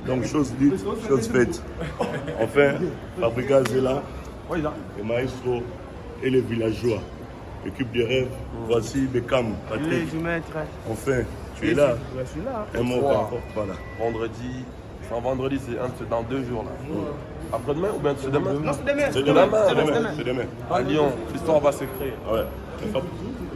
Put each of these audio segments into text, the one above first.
Donc, chose dite, chose faite. Enfin, Fabregas est là. Le maestro et les villageois. Équipe de rêve. Voici Beckham, Patrick. Enfin, tu es là. Je suis là. Un mot encore. Voilà. Vendredi. Enfin, vendredi, c'est dans 2 jours là. Après-demain ou bien c'est demain? Non, c'est demain. C'est demain. C'est demain. À Lyon, l'histoire va se créer. Ouais.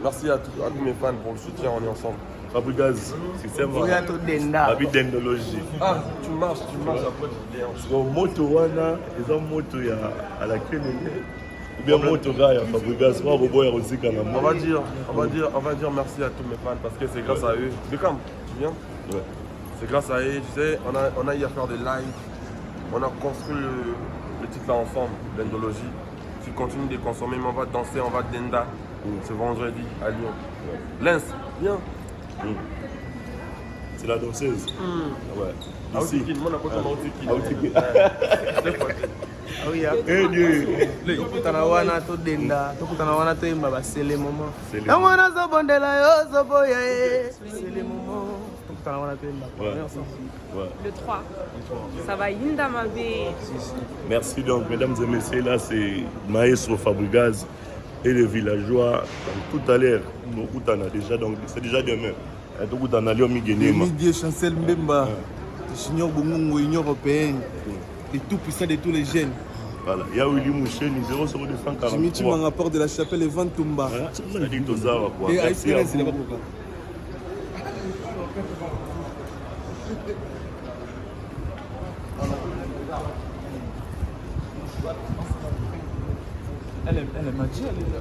Merci à tous mes fans pour le soutien, on est ensemble. Fabregas, c'est Denda. la vie d'endologie. Ah, tu marches après tu viens. So, moto wana, ils ont moto à la queue. Ou bien moto gars, Fabregas, on va dire merci à tous mes fans parce que c'est grâce à eux. Beckham, tu viens? Ouais. C'est grâce à eux, tu sais, on a eu à faire des lives, on a construit le titre là ensemble, l'endologie. Tu continues de consommer, mais on va danser, on va denda ce vendredi à Lyon. Lens, viens. C'est la danseuse. Ouais. Ici. Tokutana wana to denda, tokutana wana to imba basele momo. Amwana zo bondela yo zo boya sele momo. Tokutana wana to imba. Ouais. Le 3. Ça va Yinda Mabe. Merci donc, mesdames et messieurs, là c'est Maestro Fabregas et les villageois. Donc, tout à l'heure, on a déjà, donc c'est déjà demain. Tout à l'heure, Midi Chancel Mbemba, Junior Bongo, Union Européenne, les tout puissants de tous les jeunes. Voilà, il y a Willy Mouchen, 0,243. Jimmy Chima, rapport de la chapelle et Vantumba. Et Aïsera, c'est là-bas pourquoi. Elle est matchée, elle est là.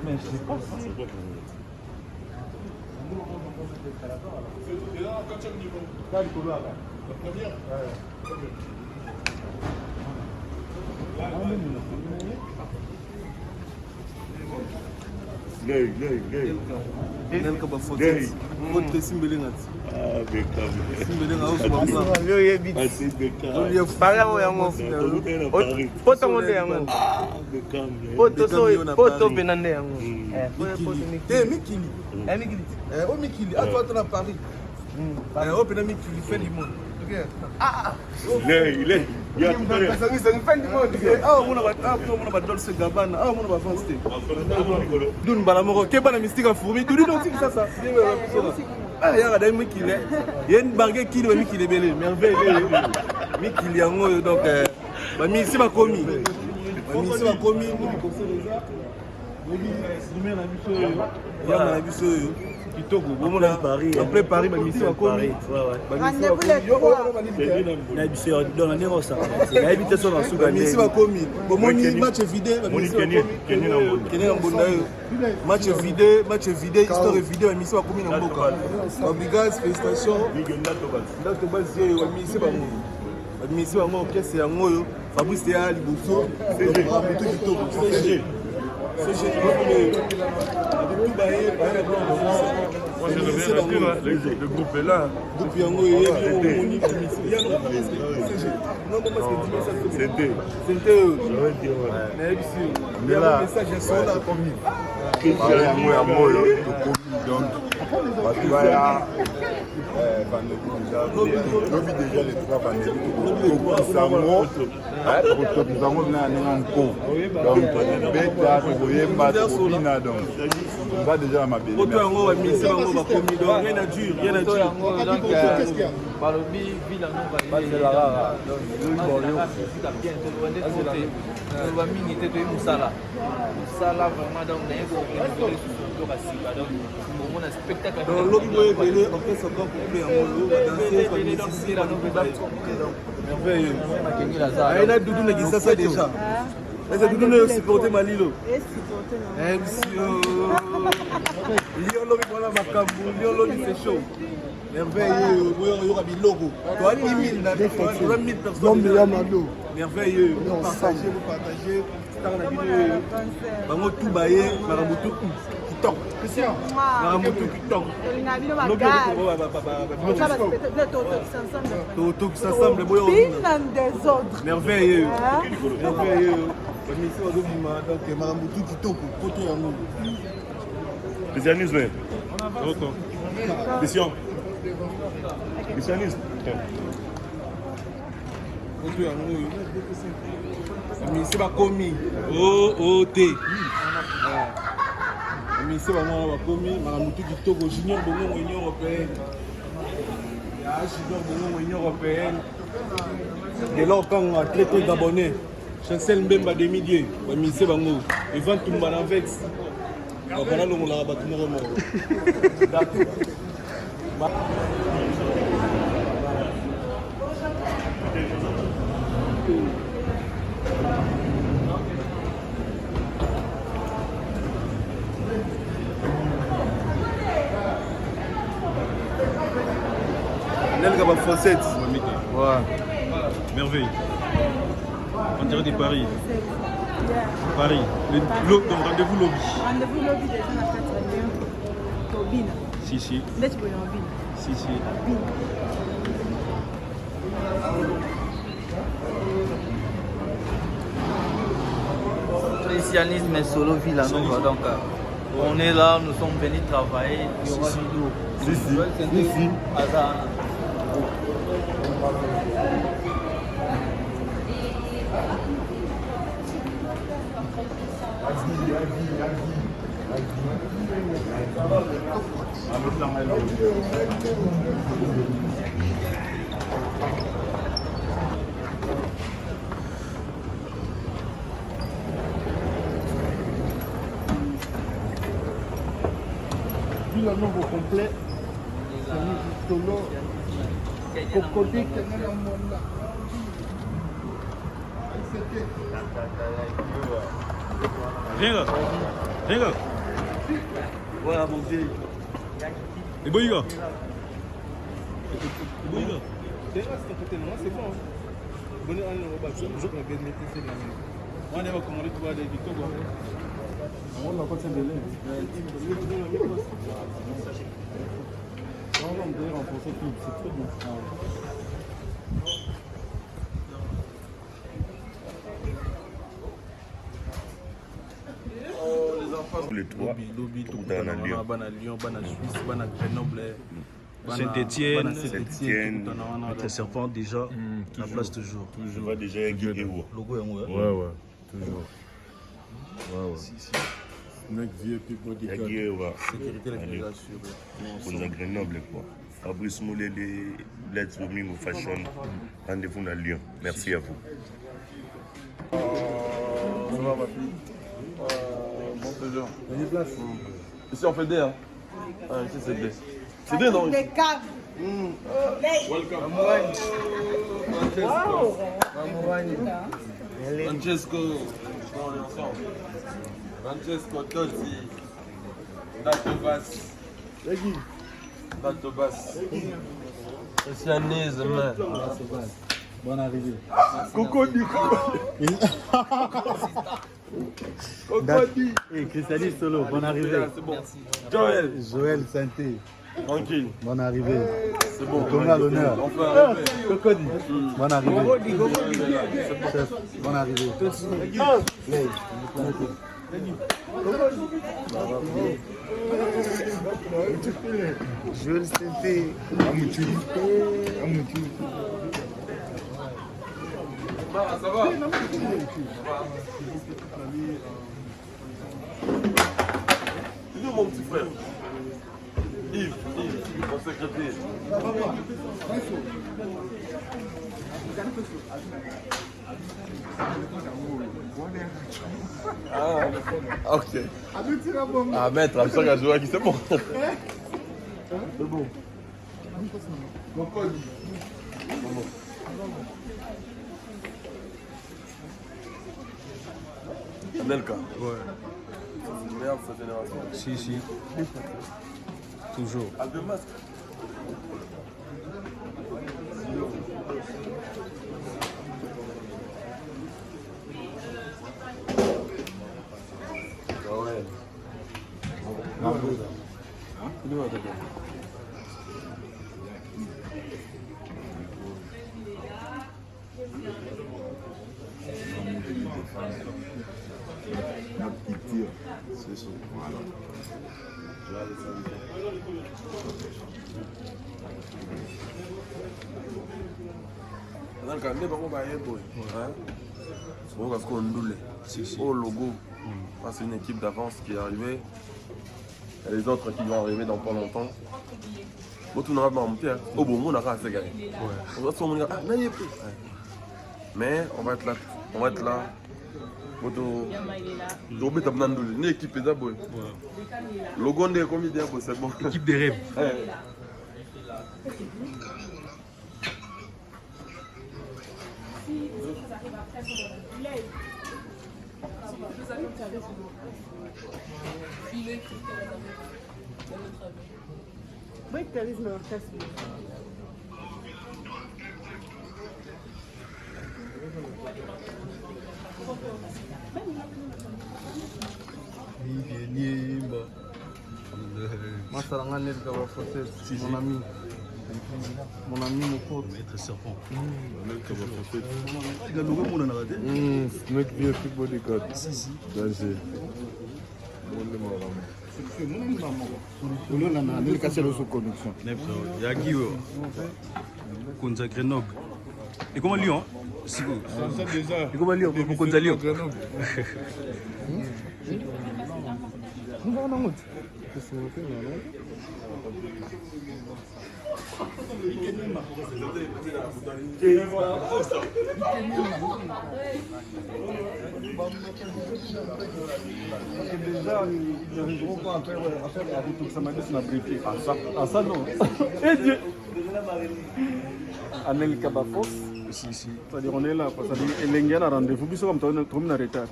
Mais je sais pas si... Gay. Kitoko, bon là Paris. Après Paris, ma mission a commis. Ma mission a commis. Bon match vidé, match vidé, histoire vidé, ma mission a commis dans Boka. Fabregas, félicitations. Là to base yo mission ba mo. Ma mission ngo kese ya ngoyo. Fabrice ya liboso. C'est Kitoko. Moi je reviens le groupe est là. Merveilleux, il y aura des logos. Tu as 10 000 personnes. Merveilleux, vous partagez. Bango tout baillé, Maramutu qui tombe. Maramutu qui tombe. Toto qui s'assemble. Merveilleux. Merveilleux. Donc Maramutu qui tombe. Christianisme. Mission. Christianisme. C'est pas commis. OOT. C'est vraiment commis. Madame Moutou qui toque au junior de l'Union européenne. Junior de l'Union européenne. Dès lors, quand on a traité d'abonnés, Chancel Mbemba de Midier, c'est Bango. Et vend tout le monde en vex. Voilà le monde à battre le remords. Nelga Fossette. Ouais. Merveille. On dirait des paris. Paris. Donc rendez-vous lobby. Rendez-vous lobby des gens à 4 Tobina. Si. Si. Christianisme et solo Villanova. Donc, on est là, nous sommes venus travailler. Il y aura du dos. Si. Hasard. Villanova au complet. Solo. Cocodique. Viens là. Voilà mon Dieu. Et Boïga. C'est bon. Bonne année au bas. Je vais bénéficier de la main. On va commander tout à l'heure. On va continuer de l'air. On va me renforcer tout. C'est très bon. Les trois. Lobby, tout dans la Lyon. Lyon, Suisse, Grenoble. Saint-Étienne. Avec les serpents déjà. La place toujours. Je vois déjà Guéguéo. Logo est Ouais, toujours. Mec vieux, puis Guéguéo. sécurité, la On a Grenoble quoi. Fabrice Moulélé, Let's Domingo Fashion. Rendez-vous dans Lyon. Merci à vous. Ça va, ma fille? Bon, toujours. Ici, on fait D, hein? Ah, ici, c'est D. C'est D, non? Des caves. Welcome. Francesco. On est ensemble. Francesco Totti. Dato Bass. Christianisme. Bonne arrivée. Et Christianisme Solo, bonne arrivée. C'est bon. Joël Santé, Tranquille. bonne arrivée. C'est bon. Thomas l'honneur. On peut arriver. Cocody, bonne arrivée. Chef, bonne arrivée. Lay, Joël Santé, Amoutou. Ça va? Il est où mon petit frère? Yves, mon secrétaire. Ah, ok. Ah, maître, I'm sorry, je vois qui c'est bon. C'est bon. Nelka. Ouais. C'est une merde cette génération. Si. Toujours. À deux masques. C'est ça. Voilà. Donc, on parce qu'on doule. Au logo, c'est une équipe d'avance qui est arrivée. Et les autres qui vont arriver dans pas longtemps. Bon, tout le monde va monter. Au bon, on a assez gagné. On va se dire, ah, n'ayez plus. Mais on va être là. On va être là. Une équipe d'abord. Logo de combien c'est bon. Équipe des rêves. Mon ami, mon pote. Maître serpent. Snake via football de God. Danger. Yagi, Konza Grenoble. Et comment Lyon? Et comment Lyon? Pour Konza Lyon. Déjà, ils n'arriveront pas à faire la retour que ça m'a dit, c'est briefé. Ah ça non. Eh Dieu. Anel Kabafos. C'est-à-dire on est là, c'est-à-dire l'Indienne a rendez-vous, puis comme on est en retard.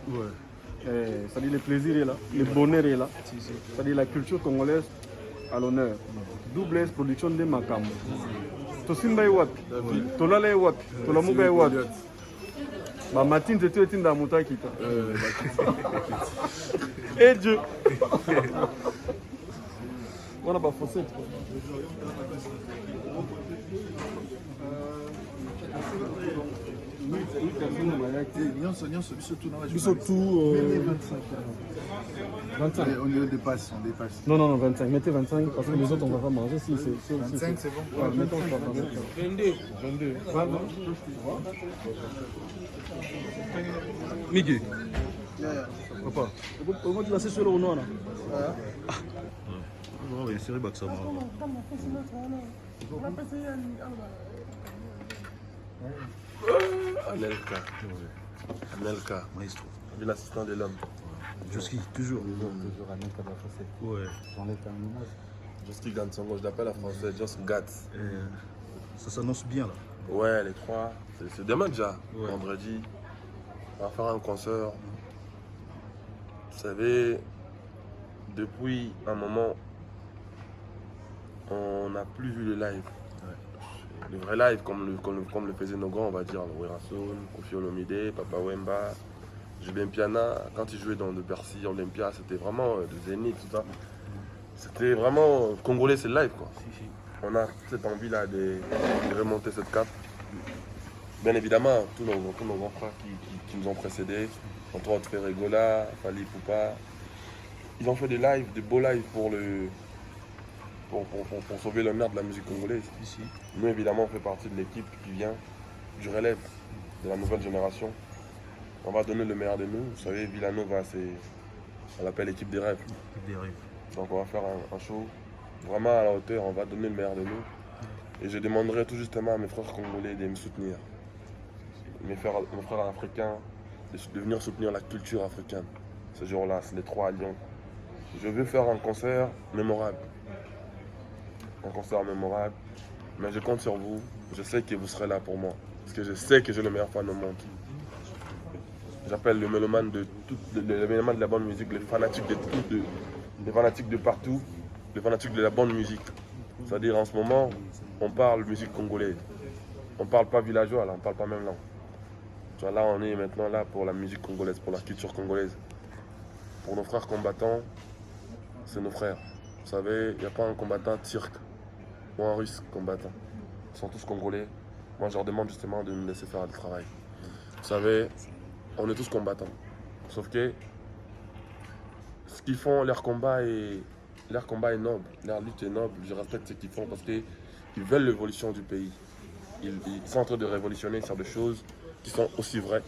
C'est-à-dire le plaisir est là, le bonheur est là. C'est-à-dire la culture congolaise à l'honneur. Double S production de Makam. Tosimba est wapi, Tolala est wapi, Tolamuka est wapi. Bah Martin c'était une dans Mouta Kita. Eh Dieu. On a pas forcé. Surtout 25. On dépasse. Non, 25. Mettez 25 parce que les autres on va pas manger. Si, 25 c'est bon. Ouais, mettons ça. 22. Miguel. Papa, comment tu l'as sur le nom là? Ouais, c'est vrai que ça va. Anelka, Maestro. l'assistant de l'homme. Joski, toujours. Toujours Anelka Bafosset. Ouais. J'enlève un image. Joski gagne son gauche, je l'appelle la française, Just Gats. Ça s'annonce bien là. Ouais, les trois. C'est demain déjà, vendredi. On va faire un concert. Vous savez, depuis un moment, on n'a plus vu le live. Le vrai live, comme le faisaient nos grands, on va dire, Werason, Kofi Olomide, Papa Wemba, Julien Piana. Quand ils jouaient dans le Bercy, Olympia, c'était vraiment le Zénith, tout ça. C'était vraiment congolais, c'est le live quoi. On a cette envie là de remonter cette cape. Bien évidemment, tous nos grands frères qui nous ont précédés, entre autres Ferregola, Fali Poupa, ils ont fait des lives, des beaux lives pour sauver l'honneur de la musique congolaise. Nous évidemment on fait partie de l'équipe qui vient du relève de la nouvelle génération. On va donner le meilleur de nous. Vous savez, Villanova, on l'appelle l'équipe des rêves. Donc on va faire un show vraiment à la hauteur, on va donner le meilleur de nous. Et je demanderai tout justement à mes frères congolais de me soutenir. Mes frères africains, de venir soutenir la culture africaine. Ce jour-là, c'est les 3 à Lyon. Je veux faire un concert mémorable. Mais je compte sur vous. Je sais que vous serez là pour moi. Parce que je sais que j'ai le meilleur fan au monde. J'appelle le mélomane de la bonne musique, les fanatiques de partout, les fanatiques de la bonne musique. C'est-à-dire en ce moment, on parle musique congolaise. On parle pas villageois, là, on parle pas même langue. Tu vois, là, on est maintenant là pour la musique congolaise, pour la culture congolaise. Pour nos frères combattants, c'est nos frères. Vous savez, il n'y a pas un combattant turc ou un russe combattant. Ils sont tous congolais. Moi, je leur demande justement de nous laisser faire le travail. Vous savez, on est tous combattants. Sauf que ce qu'ils font, leur combat est noble. Leur lutte est noble. Je respecte ce qu'ils font parce qu'ils veulent l'évolution du pays. Ils sont en train de révolutionner sur des choses qui sont aussi vraies.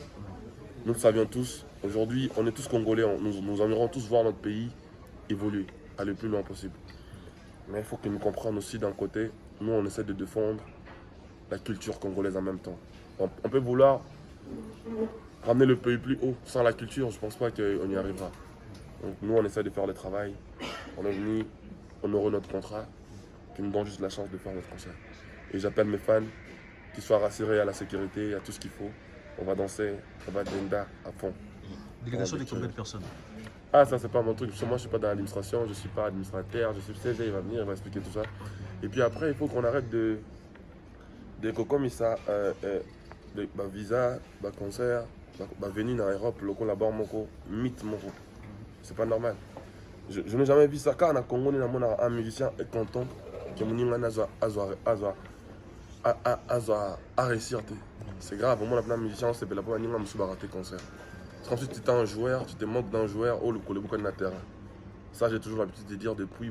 Nous le savions tous. Aujourd'hui, on est tous congolais. Nous aimerions tous voir notre pays évoluer, aller le plus loin possible. Mais il faut qu'ils nous comprennent aussi d'un côté. Nous, on essaie de défendre la culture congolaise en même temps. On peut vouloir ramener le pays plus haut sans la culture. Je ne pense pas qu'on y arrivera. Donc, nous, on essaie de faire le travail. On est venu honorer notre contrat, qui nous donne juste la chance de faire notre concert. Et j'appelle mes fans qu'ils soient rassurés à la sécurité, à tout ce qu'il faut. On va danser, on va denda à fond. Délégation de combien de personnes? Ah, ça, c'est pas mon truc. Moi, je suis pas dans l'administration, je suis pas administrateur, je suis CG, il va venir, il va expliquer tout ça. Et puis après, il faut qu'on arrête de comme ça, visa, concert, venir dans l'Europe, le là-bas, mythe, c'est pas normal. Je n'ai jamais vu ça. Quand on a Congo, un musicien est content que a réussi. C'est grave. Moi, un musicien, c'est la première fois raté concert. C'est comme si tu étais un joueur, tu te moques d'un joueur, le collègue de la terre. Ça, j'ai toujours l'habitude de dire depuis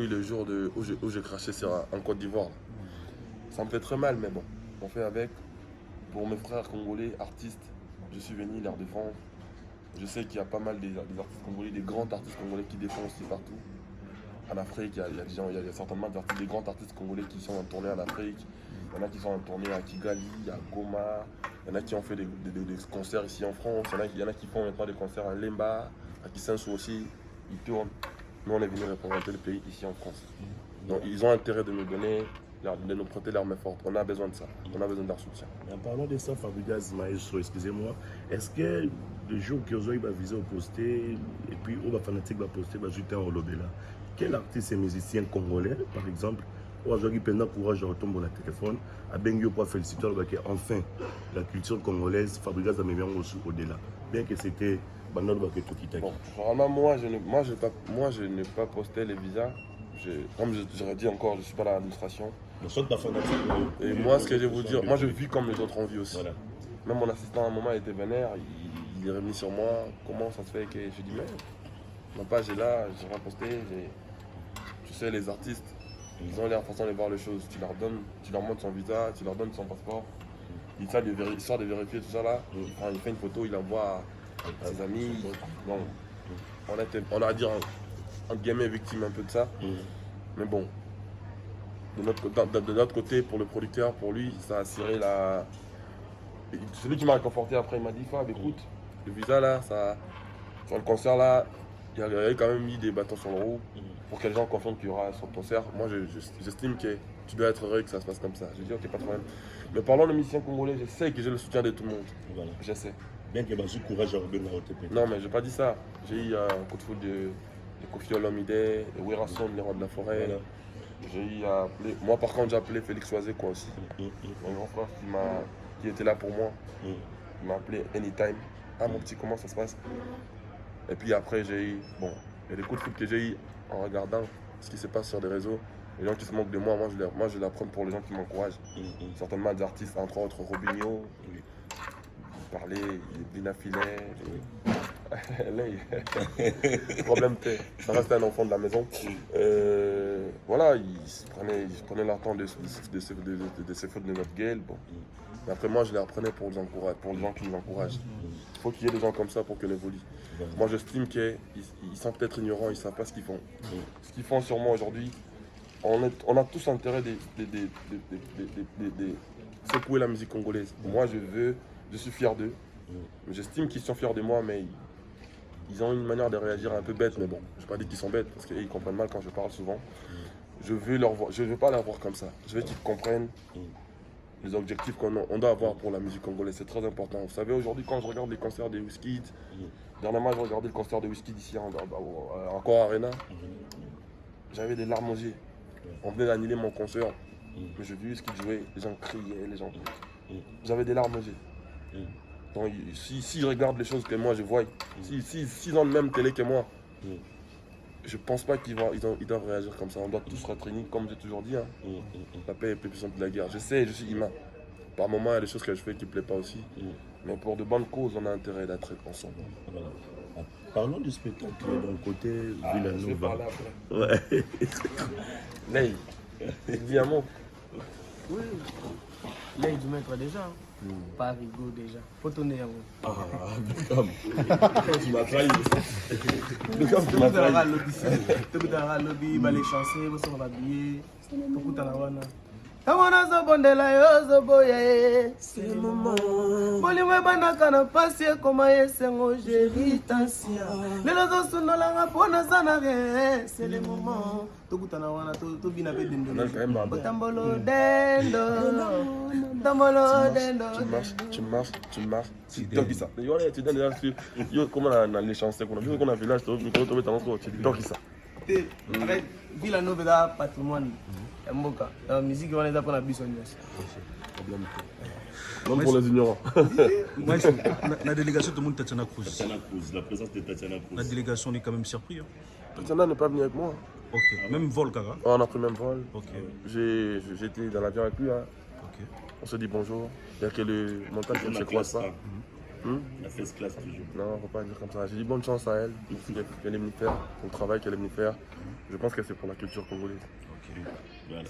le jour où j'ai craché en Côte d'Ivoire. Ça me fait très mal, mais bon, on fait avec. Pour mes frères congolais, artistes, je suis venu leur défendre. Je sais qu'il y a pas mal des artistes congolais, des grands artistes congolais qui défendent aussi partout. En Afrique, il y a certainement des grands artistes congolais qui sont en tournée en Afrique. Il y en a qui sont en tournée à Kigali, à Goma. Il y en a qui ont fait des concerts ici en France. Il y en a qui font maintenant des concerts à Lemba, à Kisensu aussi. Ils tournent. Nous, on est venus représenter le pays ici en France. Donc, ils ont intérêt de nous donner, de nous prêter leur main forte. On a besoin de ça. On a besoin de leur soutien. En parlant de ça, Fabregas Maestro, excusez-moi, est-ce que le jour que Zoï va viser au poster, et puis au fanatique va poster, va jeter un holobé là, quel artiste et musicien congolais, par exemple, aujourd'hui, pendant courage, je retombe au téléphone, à Bengio pour féliciter, enfin, la culture congolaise, Fabregas a mis au-delà. Bien que c'était Bandol Baketo Kitaki. Bon, vraiment, moi, je n'ai pas posté les visas. Comme j'aurais dit encore, je ne suis pas dans l'administration. Et moi, ce que je vais vous dire, moi, je vis comme les autres en vie aussi. Voilà. Même mon assistant, à un moment, il était vénère, il est revenu sur moi. Comment ça se fait que je dis, mais ma page est là, j'ai rien posté. Tu sais, les artistes, ils ont leur façon de voir les choses. Tu leur montres son visa, tu leur donnes son passeport. Il sort de vérifier tout ça là. Il fait une photo, il envoie à ses amis. Bon, on a à dire entre guillemets victime un peu de ça. Mais bon, de notre côté, pour le producteur, pour lui, ça a assuré la. Celui qui m'a réconforté après, il m'a dit Fab, écoute, le visa là, sur le concert là, il y a quand même mis des bâtons sur le roue pour que les gens confondent qu'il y aura son concert. Moi, j'estime que tu dois être heureux que ça se passe comme ça. Je dis ok, pas de problème. Mais parlant de musiciens congolais, je sais que j'ai le soutien de tout le monde. Voilà. Je sais. Bien que j'ai courage à revenir au TP. Non, mais j'ai pas dit ça. J'ai eu un coup de foot de Kofi Olomide, de Werason, les rois de la forêt. Voilà. J'ai eu à appeler. Moi, par contre, j'ai appelé Félix Oisé quoi aussi. Mon grand frère qui était là pour moi. Il m'a appelé anytime. Ah, mon petit, comment ça se passe? Et puis après, j'ai eu. Bon, il y a des coups de foot que j'ai eu en regardant ce qui se passe sur les réseaux. Les gens qui se moquent de moi, je les apprends pour les gens qui m'encouragent. Certainement des artistes, entre autres Robinho, parler, Bina Filet. Problème T. Ça reste un enfant de la maison. Voilà, ils prenaient leur temps de se foutre de notre gueule. Bon. Mais après, moi, je les reprenais pour les gens qui nous encouragent. Il faut qu'il y ait des gens comme ça pour qu'elle évolue. Moi, j'estime qu'ils sont peut-être ignorants, ils ne savent pas ce qu'ils font. Ce qu'ils font sur moi aujourd'hui, on a tous intérêt de secouer la musique congolaise. Moi, je suis fier d'eux. J'estime qu'ils sont fiers de moi, mais ils ont une manière de réagir un peu bête. Mais bon, je ne vais pas dire qu'ils sont bêtes, parce qu'ils comprennent mal quand je parle souvent. Je ne veux pas les voir comme ça. Je veux qu'ils comprennent les objectifs qu'on doit avoir pour la musique congolaise. C'est très important. Vous savez, aujourd'hui, quand je regarde les concerts de Wizkid, dernièrement, je regardais le concert de Wizkid ici, encore Arena. j'avais des larmes aux yeux. On venait d'annuler mon concert. Mais je vis ce qu'ils jouaient, les gens criaient, les gens. J'avais des larmes aux yeux. Donc, si je regarde les choses que moi je vois, s'ils ont le même télé que moi, je pense pas qu'ils doivent réagir comme ça. On doit tous être unis, comme j'ai toujours dit. Hein. La paix est plus puissante que la guerre. Je sais, je suis humain. Par moments, il y a des choses que je fais qui ne plaisent pas aussi. Mais pour de bonnes causes, on a intérêt d'être ensemble. Voilà. Parlons du spectacle d'un côté Villanova. Je vais parler après. Ouais. Lei, dis un mot. Oui. L'œil du maître déjà. Pas rigolo déjà. Faut tourner un mot. Ah, Beckham. Tu m'as trahi. Beckham, tu m'as trahi. Tout le monde lobby, va les chancer, vous serez habillés. Tout le monde Kamona zobondela yo zoboye c'est le moment Bolimwe banaka na pasi ekoma yesengo jeritansia Lelo zosunola nga pona zanare c'est le moment Tokutana wana to bina pe dendo Tambolo dendo Tambolo dendo Tu marches TikTok ça tu donnes déjà yo comment on a les chansons qu'on a vu qu'on a village tu tomber dans notre TikTok ça Avec Villanova da patrimoine Mboka, la musique on est là pour la bison. Même pour les ignorants. Moi, la délégation, tout le monde Tatiana Cruz. Tatiana Cruz, la présence de Tatiana Cruz. La délégation, on est quand même surpris. Hein. Tatiana n'est pas venue avec moi. Ok, même vol, Kara. On a pris le même vol. Ok. J'étais dans l'avion avec lui. Hein. Ok. On se dit bonjour. Il y a que le montage qui ne se croise pas. La first class toujours. Non, on ne peut pas dire comme ça. J'ai dit bonne chance à elle, pour ce qu'elle est venue faire, pour le travail qu'elle est venue faire. Je pense que c'est pour la culture congolaise. Ok, voilà.